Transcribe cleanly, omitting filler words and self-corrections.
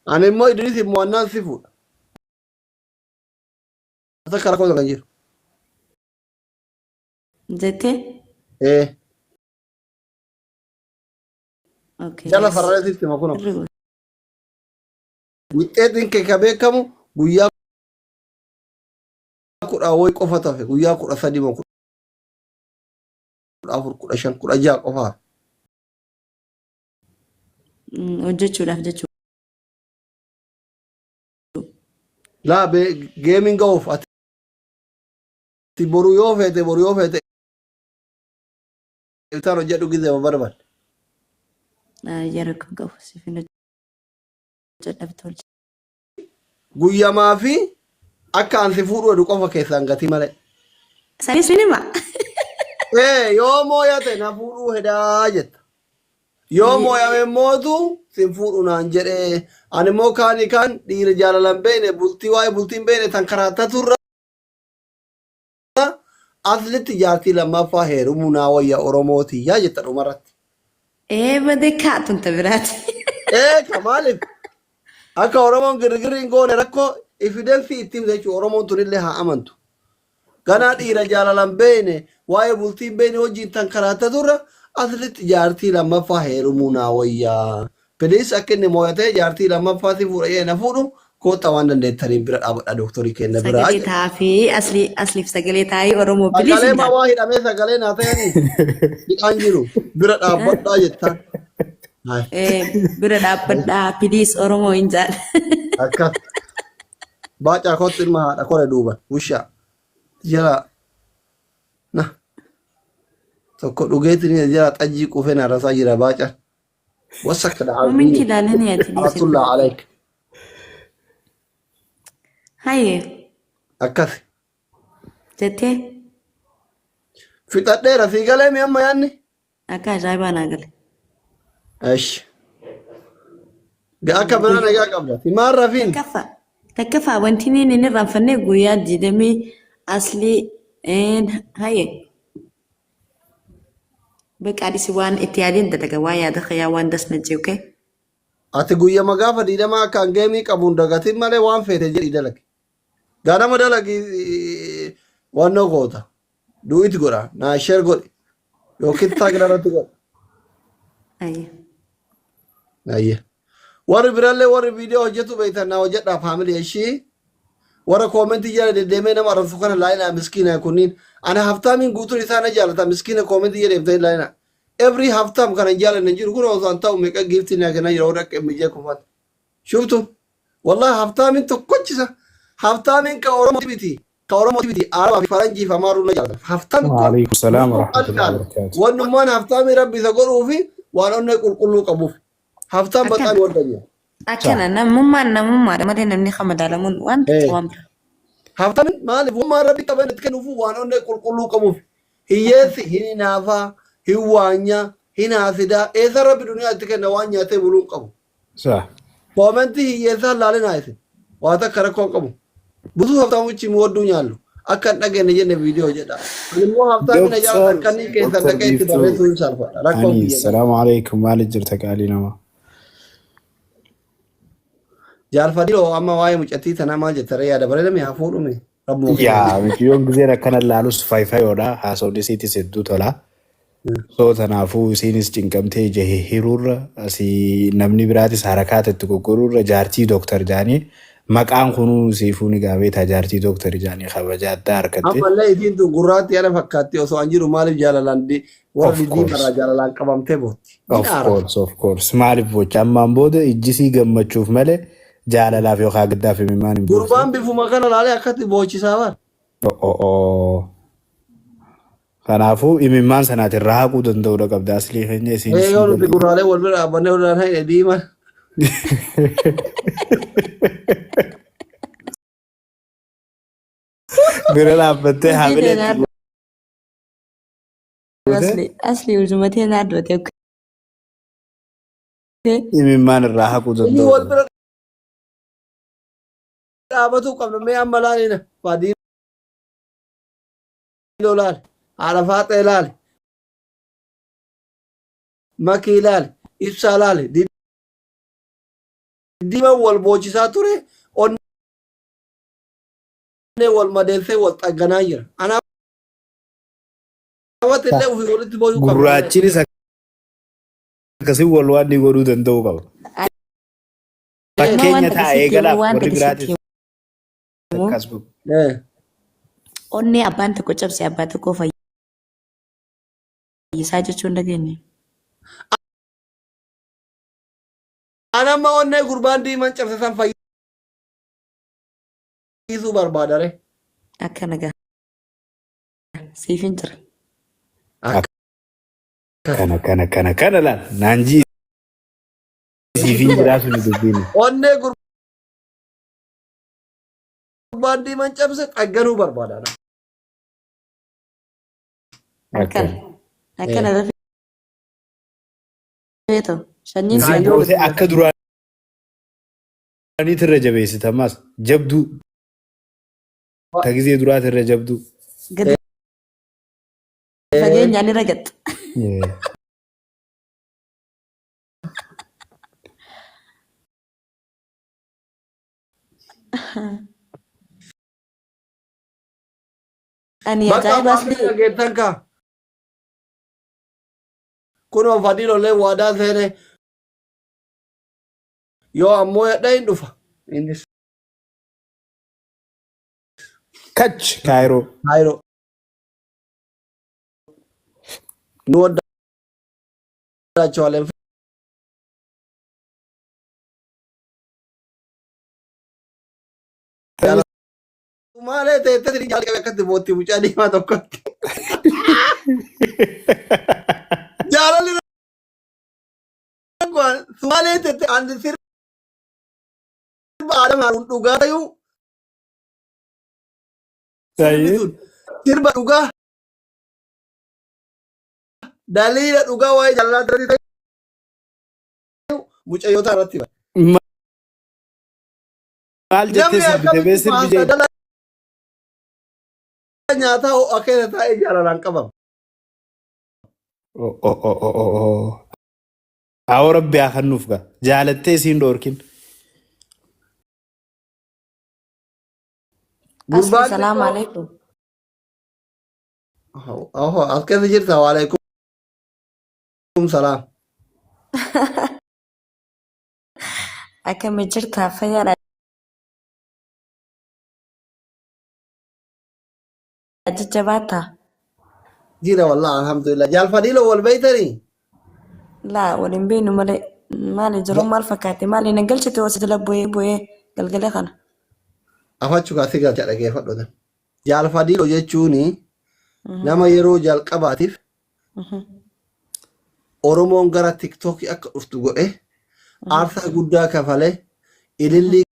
Ani immoo Idris mo'annaan si fuudha. Asa karaa koo kan jiru. Jettee? Jala fararee sitti hima kunoo. Wixxeetiin kee ka beekamu guyyaa 10 wayi qofa tafe guyyaa 13 moo 14 15 16 qofa. Hojjechuudhaaf jechuudha. Laa geeminga of ati boru yoo feete iltaan hojjedhu gizee barbaad. Yeroo kan qabu siif hin hojjedhaaf tolche. Guyyamaa fi akka ansi fuudhu jedhu qofa keessaan gatii malee. Sanis minima. Yoo mooyate na fuudhuu hedaa jetta. Yoo mooyame mootu sin fuudhu naan jedhee ani immoo kaanii kaan dhiira jaalalan beene bultii waa'ee bultiin beene tan karaata turra. Aslitti jaartii lammaffaa heerumuu naa wayya Oromooti yaa jetta dhumarratti. Badee kaatun tabiraati. Ka maaliif? Akka Oromoon girgirri hin goone rakkoo evidensii ittiin jechuun Oromoon tunillee haa amantu. Ganaa dhiira jaalalan beene waa'ee bultiin beene hojiin tan karaata turra aslitti jaartii lammaffaa heerumuu naa wayyaa. Fedhees akka inni moo'atee jaartii lammaffaa si fuudhee na fuudhu koota waan dandeettaniin bira dhaabadha dooktorii kenna biraa. Sagalee taa'ee asliif sagalee taa'ee Oromoo bilis. Sagalee maa waa hidhamee sagalee naa ta'anii hidhaan jiru bira dhaabbadhaa jettaan. Bira dhaabbadhaa bilis Oromoo hin jaal. Akkas. Baacaa kootti ilma haadha kore duuban ushaa. Jala na tokko dhugeetiin jala xajjii qufee na rasaa jira baacaa. Wasakka dhaabbii. Minti ilaalanii ati. Rasullaa alaik. Haye. Akkas. Jettee? Fixadheera sii galee mi amma yaanni? Akka ajaa'ibaa naa gale. Eesh. Akka biraa nagaa qabda. Simaan rafiin. Takkaffaa wanti inni irraanfannee guyyaa didamii aslii haye. Beqaadhis waan itti yaadiin dalaga waa yaada khayyaa waan das najjee okay? Ati guyyama gaafa diidamaa akkaan geemii qabuun dagatiin malee waan feete jedhi dalagi. Ganama dalagi wannoo goota. Du'iti godha. Naasheer godhi. Yookiin taagila irratti godha. Ayye. Warri birallee warri viidiyoo hojjetu beektan naa hojjedhaa faamilii ishii. Warra koomentii jala deddeemee nama arrabsu kana laayinaa miskiina kunniin. Ana haftaamiin guutuun isaa na jaalata miskiina koomentii jedheeftee laayinaa. Every haftaam kana jaalanne jiru kun osoo ta'u meeqa giiftii naa kenna yeroo dhaqqee mijee kufate. Shuftu. Wallahi haftaamin tokkochisa. Haftaamin ka Oromoo biti. Ka Oromoo biti. Arabaa fi Faranjii fi Amaaruu na jaalata. Haftaamin. Waalaikum salaam wa rahmatullahi wa barakatuh. Wannummaan haftaamin rabbi isa godhuu fi waan onnee qulqulluu qabuuf. Haftaan baxaan wadda akkana namummaa malee namni hamadaalamuun waan waan bira. Haftaamin maaliif waan rabbi qaban itti kennuuf waan onnee qulqulluu qabuuf. Hiyyeessi hin hinaafaa. Hiwaanya hinaasidaa eessa rabbi duniyaa itti kenna waan nyaatee buluun qabu. Koomentii hiyyeessaa laalee naayise waa takka rakkoo qabu. Busuu haftaamuchi wadduu nyaallu akka hin dhageenye jenne viidiyoo jedha. Immoo haftaamina jaalatan kanneen keessan dhaqee itti barreessuu hin salphata. Rakkoo biyya. Assalaamu alaikum maal jirta qaalii nama. Jaalfadhii amma waa'ee mucattii tanaa maal jettare yaada bareedame haa fuudhume. Yaa mitiyoon giseen akkana laalus faayifayoodha haasawni isiitis hedduu tola. So tanaafuu isiinis cinqamtee ija hiruurra asii namni biraatis harakaata itti goggoruurra jaartii dooktar jaanii maqaan kunuu siifuu ni gaabeeta jaartii dooktar jaanii kabaja addaa harkatte. Ammallee isiin tun gurraatti yaada fakkaatti osoo an jiru maaliif jaalalaan warri diimarraa jaalalaan qabamtee bootti. Of course maaliif bocha ammaan booda ijjisii gammachuuf malee jaalalaaf yookaan gaddaaf himimaan hin boosne. Gurbaan bifuma kana laalee akkatti boochisaa waan. Kanaafuu imimmaan sanaatiin raaquu danda'uudha qabda aslii keenya isiin. Yoo nuti gurraalee wal bira dhaabbannee wal irraan haine diiman. Bira dhaabbattee haamilee. Asli uzumatee naaddootee. Imimmaan irraa haquu danda'u. Wal bira dhaabatuu qabna mee amma laalina baadii laale Arafaaxee laale makii laale ibsaa laale Dima wal boochisaa ture onnee wal madeessee wal xagganaa jira. Anaaf illee ofii walitti booyuu qaba. Gurraachinis akkasii wal waan ni godhuu danda'u qaba. Fakkeenya taa'ee galaaf warri biraatis akkas godhu. Onnee abbaan tokko cabse abbaa tokko fayyisaa jechuun dhageenye. Anamma onnee gurbaan diimaan cabse san fayyisuu barbaadare. Akkana gaa. Siifin jira. Kana laal naanjii siifin jiraatu ni dubbinu. Onnee gurbaan diimaan cabse xagganuu barbaadara. Akkana lafee sanyiin Siin boosee akka duraaniitti irra jabeessitamas jabduu tagizee duraati irra jabduu. gadi fageenyaan irra gatta. Ani ajaa'ibas dhageettan kaa. Kunoo fadhiilolee waadaa seene yoo ammoo yadha hin dhufa. Innis Kach Kaayiroo. Kaayiroo. Nu waddaachawaaleen maalee teessee sirii jaalqabe akkatti bootti mucaa diimaa tokkotti. Jaalalli maalee teessee andi sirba aadamaa dhugaa ta'uu sirba dhugaa daliila dhugaa waa'ee jaalalaa irratti ta'uu mucayyoota irratti bara. Maal jettee sirbitee sirbi jee? Nyaataa ho'a keessa taa'ee jaalalaan qabama. Awwa rabbi haa kennuuf gaa jaalattee isiin dhoorkin. asli salaamu alaikum. As keessa jirta waalaikum salaam. Akkami jirtaa fayyaadha. Jajjabaata. Jira wallah alhamdulillah. Jaalfadhiiloo wal beeytanii? Laa waliin beenu malee maali jiru maal fakkaate maali na galchite hoos jala bu'ee galgala kana. Afachuu kaasii galcha dhageeffadhu. Jaalfadhiiloo jechuun nama yeroo jalqabaatiif Oromoon gara tiktookii akka dhuftu godhe aarsaa guddaa kafalee ilillii